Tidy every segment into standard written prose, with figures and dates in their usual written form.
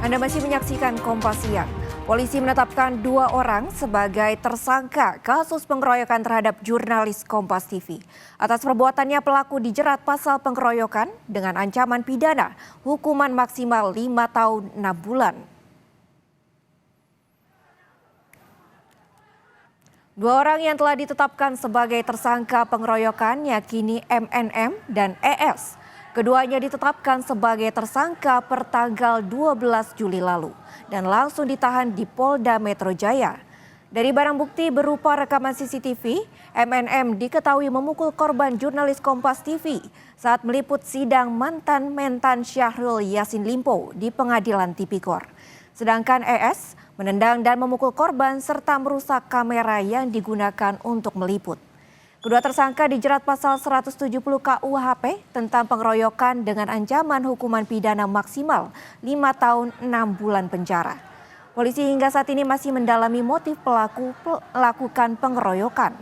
Anda masih menyaksikan Kompas Siang. Polisi menetapkan 2 orang sebagai tersangka kasus pengeroyokan terhadap jurnalis Kompas TV. Atas perbuatannya pelaku dijerat pasal pengeroyokan dengan ancaman pidana hukuman maksimal 5 tahun 6 bulan. 2 orang yang telah ditetapkan sebagai tersangka pengeroyokan yakni MNM dan ES. Keduanya ditetapkan sebagai tersangka per tanggal 12 Juli lalu dan langsung ditahan di Polda Metro Jaya. Dari barang bukti berupa rekaman CCTV, MNM diketahui memukul korban jurnalis Kompas TV saat meliput sidang mantan Mentan Syahrul Yassin Limpo di Pengadilan Tipikor. Sedangkan ES menendang dan memukul korban serta merusak kamera yang digunakan untuk meliput. Kedua tersangka dijerat pasal 170 KUHP tentang pengeroyokan dengan ancaman hukuman pidana maksimal 5 tahun 6 bulan penjara. Polisi hingga saat ini masih mendalami motif pelaku melakukan pengeroyokan.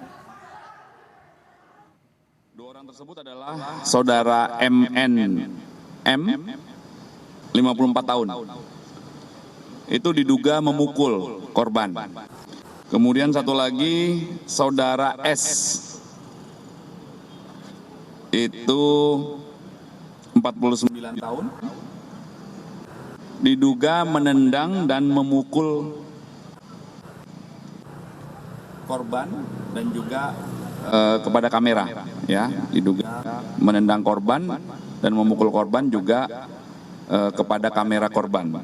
2 orang tersebut adalah saudara MNM, 54 tahun. Itu diduga memukul korban. Kemudian satu lagi saudara S. Itu 49 tahun, diduga menendang dan memukul korban dan juga kepada kamera, ya, diduga menendang korban dan memukul korban juga kepada kamera korban.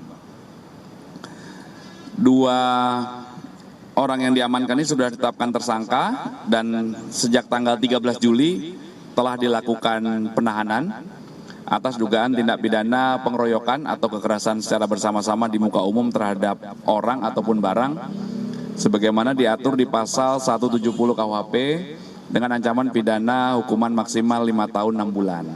2 orang yang diamankan ini sudah ditetapkan tersangka dan sejak tanggal 13 Juli telah dilakukan penahanan atas dugaan tindak pidana pengeroyokan atau kekerasan secara bersama-sama di muka umum terhadap orang ataupun barang sebagaimana diatur di pasal 170 KUHP dengan ancaman pidana hukuman maksimal 5 tahun 6 bulan.